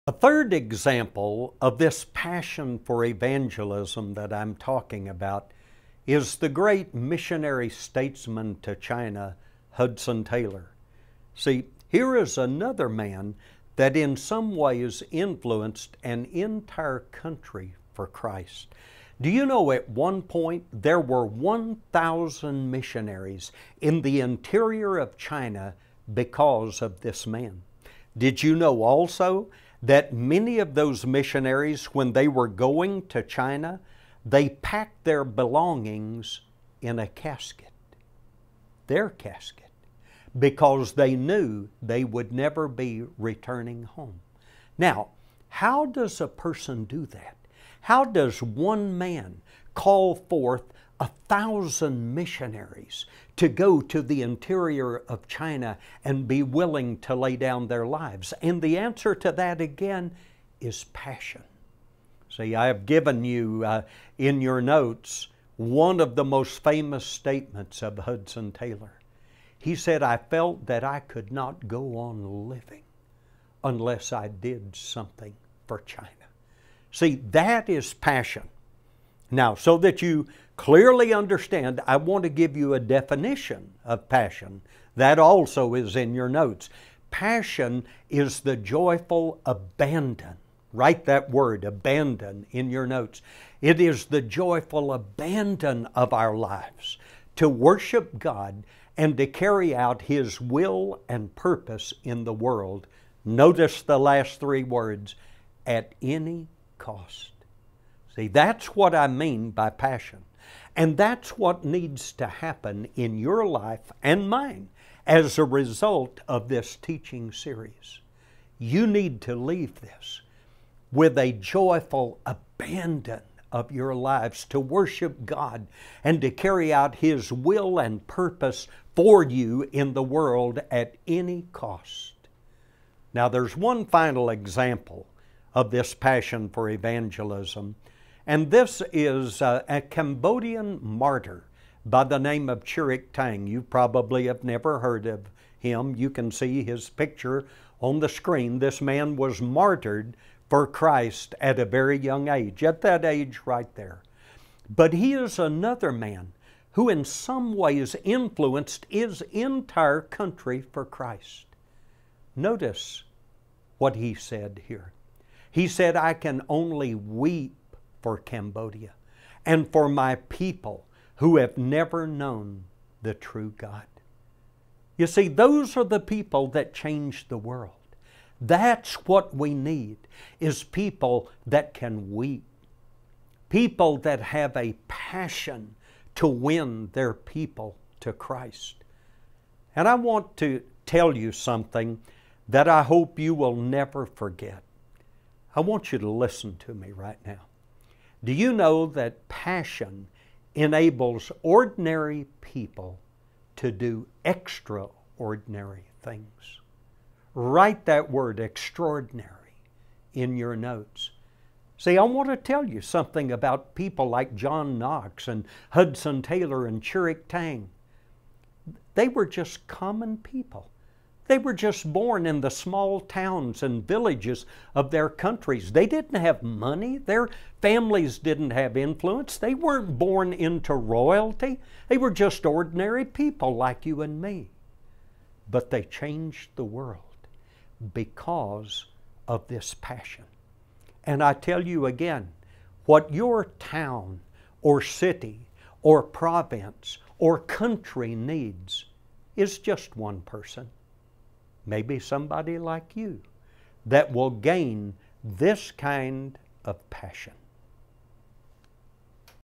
A third example of this passion for evangelism that I'm talking about is the great missionary statesman to China, Hudson Taylor. See, here is another man that in some ways influenced an entire country for Christ. Do you know at one point there were 1,000 missionaries in the interior of China because of this man? Did you know also that many of those missionaries, when they were going to China, they packed their belongings in a casket, their casket, because they knew they would never be returning home. Now, how does a person do that? How does one man call forth 1,000 missionaries to go to the interior of China and be willing to lay down their lives? And the answer to that again is passion. See, I have given you in your notes one of the most famous statements of Hudson Taylor. He said, "I felt that I could not go on living unless I did something for China." See, that is passion. Now, so that you clearly understand, I want to give you a definition of passion. That also is in your notes. Passion is the joyful abandon. Write that word, abandon, in your notes. It is the joyful abandon of our lives to worship God and to carry out His will and purpose in the world. Notice the last three words, at any cost. See, that's what I mean by passion. And that's what needs to happen in your life and mine as a result of this teaching series. You need to leave this with a joyful abandon of your lives to worship God and to carry out His will and purpose for you in the world at any cost. Now, there's one final example of this passion for evangelism, and this is a Cambodian martyr by the name of Chirik Tang. You probably have never heard of him. You can see his picture on the screen. This man was martyred for Christ at a very young age, at that age right there. But he is another man who in some ways influenced his entire country for Christ. Notice what he said here. He said, "I can only weep for Cambodia and for my people who have never known the true God." You see, those are the people that change the world. That's what we need, is people that can weep. People that have a passion to win their people to Christ. And I want to tell you something that I hope you will never forget. I want you to listen to me right now. Do you know that passion enables ordinary people to do extraordinary things? Write that word, extraordinary, in your notes. See, I want to tell you something about people like John Knox and Hudson Taylor and Chirik Tang. They were just common people. They were just born in the small towns and villages of their countries. They didn't have money. Their families didn't have influence. They weren't born into royalty. They were just ordinary people like you and me. But they changed the world because of this passion. And I tell you again, what your town or city or province or country needs is just one person. Maybe somebody like you that will gain this kind of passion.